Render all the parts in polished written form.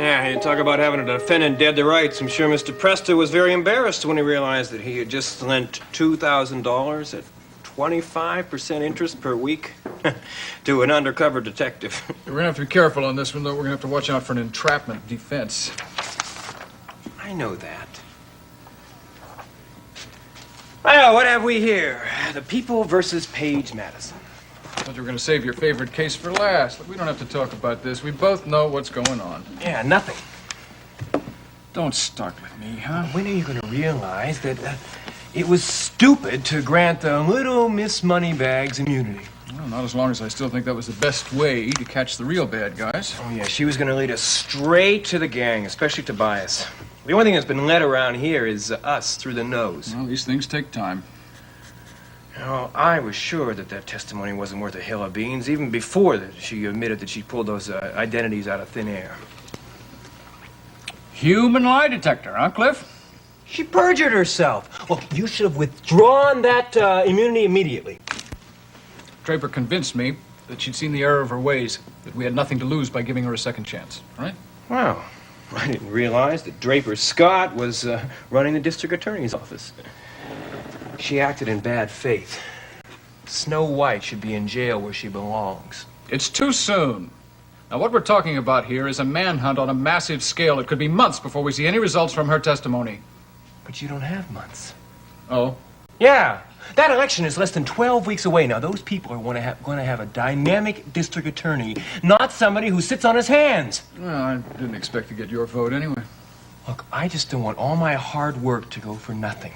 Yeah, you talk about having a defendant dead to rights. I'm sure Mr. Presta was very embarrassed when he realized that he had just lent $2,000 at 25% interest per week to an undercover detective. We're gonna have to be careful on this one, though. We're gonna have to watch out for an entrapment defense. I know that. Well, what have we here? The People versus Page Madison. I thought you were gonna save your favorite case for last. Look, we don't have to talk about this. We both know what's going on. Yeah, nothing. Don't start with me, huh? When are you gonna realize that it was stupid to grant the little Miss Moneybags immunity? Well, not as long as I still think that was the best way to catch the real bad guys. Oh, yeah, she was gonna lead us straight to the gang, especially Tobias. The only thing that's been led around here is us through the nose. Well, these things take time. You know, I was sure that testimony wasn't worth a hill of beans, even before that she admitted that she pulled those identities out of thin air. Human lie detector, huh, Cliff? She perjured herself. Well, you should have withdrawn that immunity immediately. Draper convinced me that she'd seen the error of her ways, that we had nothing to lose by giving her a second chance, right? Wow. I didn't realize that Draper Scott was running the district attorney's office. She acted in bad faith. Snow White should be in jail where she belongs. It's too soon. Now, what we're talking about here is a manhunt on a massive scale. It could be months before we see any results from her testimony. But you don't have months. Oh? Yeah. That election is less than 12 weeks away. Now, those people are going to have a dynamic district attorney, not somebody who sits on his hands. Well, I didn't expect to get your vote anyway. Look, I just don't want all my hard work to go for nothing.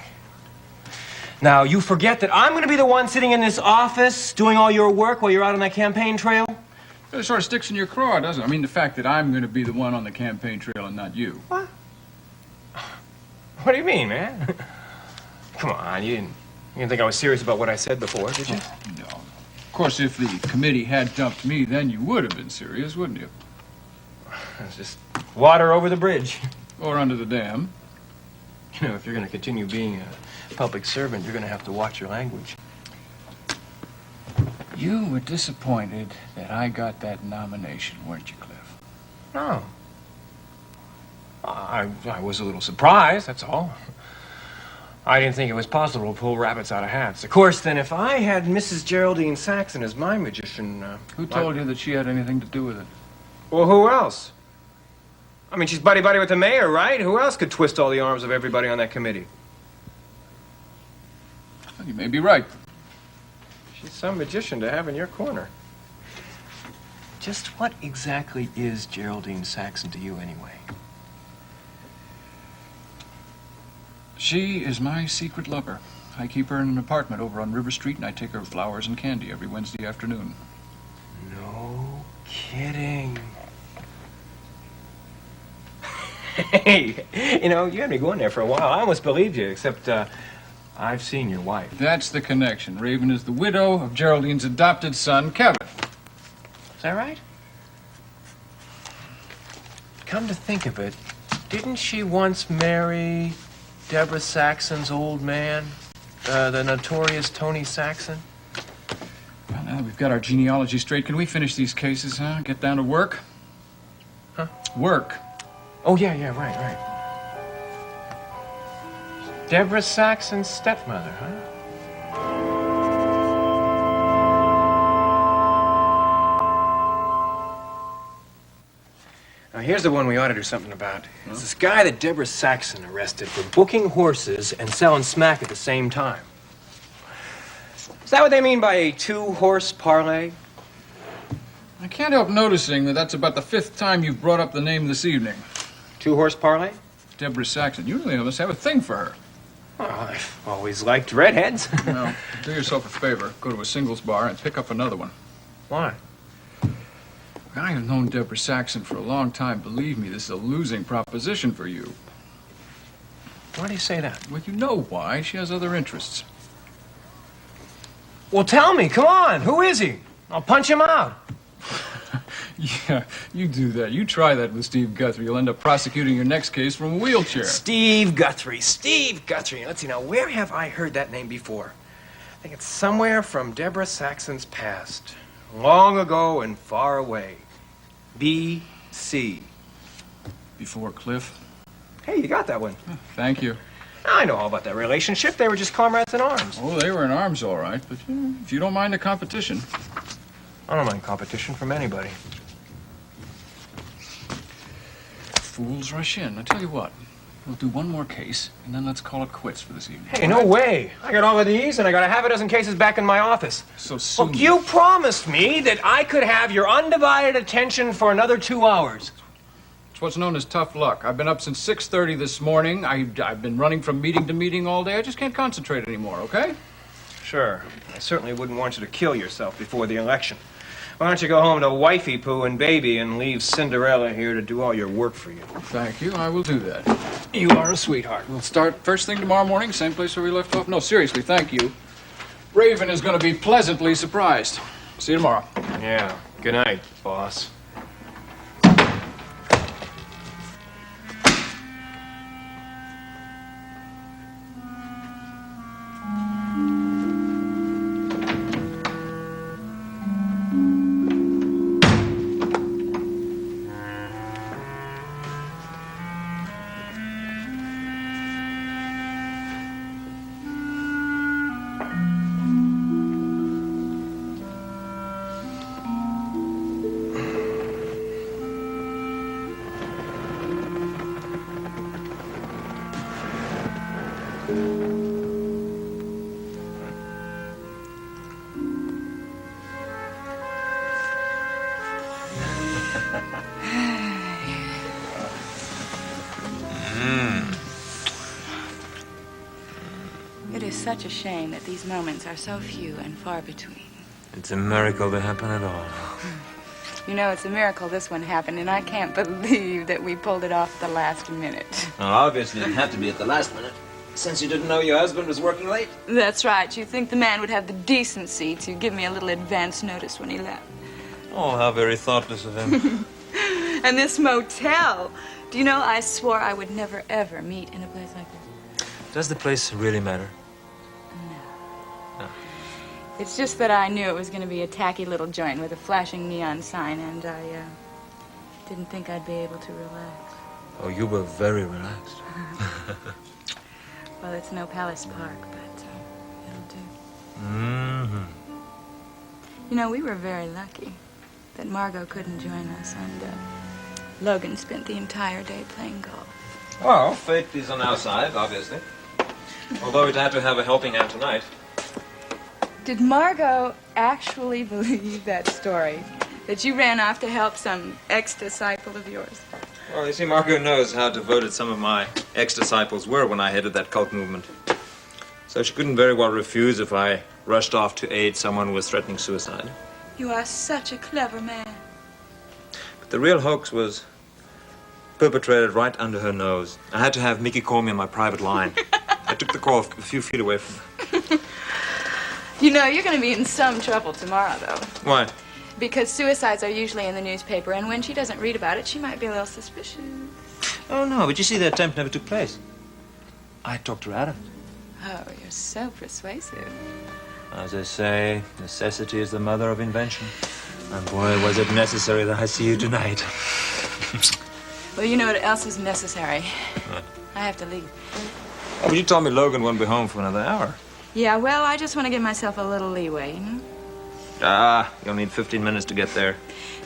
Now, you forget that I'm going to be the one sitting in this office doing all your work while you're out on that campaign trail? It sort of sticks in your craw, doesn't it? I mean, the fact that I'm going to be the one on the campaign trail and not you. What? What do you mean, man? Come on, you didn't think I was serious about what I said before, did you? Oh, no. Of course, if the committee had dumped me, then you would have been serious, wouldn't you? It's just water over the bridge. Or under the dam. You know, if you're going to continue being a public servant, you're going to have to watch your language. You were disappointed that I got that nomination, weren't you, Cliff? No. I was a little surprised, that's all. I didn't think it was possible to pull rabbits out of hats. Of course, then, if I had Mrs. Geraldine Saxon as my magician... Who told you that she had anything to do with it? Well, who else? I mean, she's buddy-buddy with the mayor, right? Who else could twist all the arms of everybody on that committee? Well, you may be right. She's some magician to have in your corner. Just what exactly is Geraldine Saxon to you, anyway? She is my secret lover. I keep her in an apartment over on River Street, and I take her flowers and candy every Wednesday afternoon. No kidding. Hey, you know, you had me going there for a while. I almost believed you, except I've seen your wife. That's the connection. Raven is the widow of Geraldine's adopted son, Kevin. Is that right? Come to think of it, didn't she once marry Deborah Saxon's old man, the notorious Tony Saxon? Well, now that we've got our genealogy straight, can we finish these cases, huh? Get down to work? Huh? Work. Oh, yeah, right. Deborah Saxon's stepmother, huh? Now, here's the one we ought to do something about. It's this guy that Deborah Saxon arrested for booking horses and selling smack at the same time. Is that what they mean by a two-horse parlay? I can't help noticing that that's about the 5th time you've brought up the name this evening. Two-horse parlay? Deborah Saxon. You really must have a thing for her. Oh, I've always liked redheads. Well, do yourself a favor. Go to a singles bar and pick up another one. Why? I have known Deborah Saxon for a long time. Believe me, this is a losing proposition for you. Why do you say that? Well, you know why. She has other interests. Well, tell me. Come on. Who is he? I'll punch him out. Yeah, you do that. You try that with Steve Guthrie. You'll end up prosecuting your next case from a wheelchair. Steve Guthrie. Let's see, now, where have I heard that name before? I think it's somewhere from Deborah Saxon's past. Long ago and far away. B.C. before Cliff. Hey, you got that one. Thank you. I know all about that relationship. They were just comrades in arms. Oh, they were in arms, all right. But if you don't mind the competition. I don't mind competition from anybody. Fools rush in. I tell you what, we'll do one more case, and then let's call it quits for this evening. Hey, no way. I got all of these, and I got a half a dozen cases back in my office. So soon. Look, you promised me that I could have your undivided attention for another 2 hours. It's what's known as tough luck. I've been up since 6:30 this morning. I've been running from meeting to meeting all day. I just can't concentrate anymore, okay? Sure. I certainly wouldn't want you to kill yourself before the election. Why don't you go home to wifey poo and baby and leave Cinderella here to do all your work for you? Thank you. I will do that. You are a sweetheart. We'll start first thing tomorrow morning, same place where we left off. No, seriously, thank you. Raven is going to be pleasantly surprised. See you tomorrow. Yeah. Good night, boss. It is such a shame that these moments are so few and far between. It's a miracle they happen at all. You know, it's a miracle this one happened, and I can't believe that we pulled it off at the last minute. Well, obviously it had to be at the last minute, since you didn't know your husband was working late. That's right. You think the man would have the decency to give me a little advance notice when he left. Oh, how very thoughtless of him. And this motel. Do you know, I swore I would never, ever meet in a place like this. Does the place really matter? No. It's just that I knew it was going to be a tacky little joint with a flashing neon sign, and I didn't think I'd be able to relax. Oh, you were very relaxed. Well, it's no Palace Park, but it'll do. Mm-hmm. You know, we were very lucky that Margot couldn't join us, and Logan spent the entire day playing golf. Well, fate is on our side, obviously. Although we'd have to have a helping hand tonight. Did Margot actually believe that story? That you ran off to help some ex-disciple of yours? Well, you see, Margot knows how devoted some of my ex-disciples were when I headed that cult movement. So she couldn't very well refuse if I rushed off to aid someone who was threatening suicide. You are such a clever man. But the real hoax was perpetrated right under her nose. I had to have Mickey call me on my private line. I took the call a few feet away from her. You know, you're going to be in some trouble tomorrow, though. Why? Because suicides are usually in the newspaper, and when she doesn't read about it, she might be a little suspicious. Oh, no, but you see, the attempt never took place. I talked her out of it. Oh, you're so persuasive. As they say, necessity is the mother of invention. And boy, was it necessary that I see you tonight. Well, you know what else is necessary? What? I have to leave. Oh, but you told me Logan won't be home for another hour. Yeah, well, I just want to give myself a little leeway, you know? Ah, you'll need 15 minutes to get there.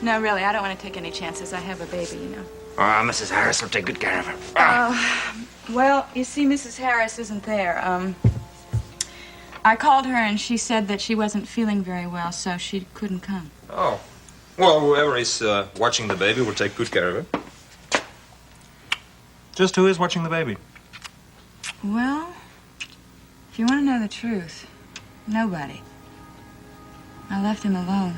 No, really, I don't want to take any chances. I have a baby, you know. Ah, Mrs. Harris will take good care of her. Well, you see, Mrs. Harris isn't there. I called her and she said that she wasn't feeling very well, so she couldn't come. Oh. Well, whoever is watching the baby will take good care of her. Just who is watching the baby? Well, if you want to know the truth, nobody. I left him alone.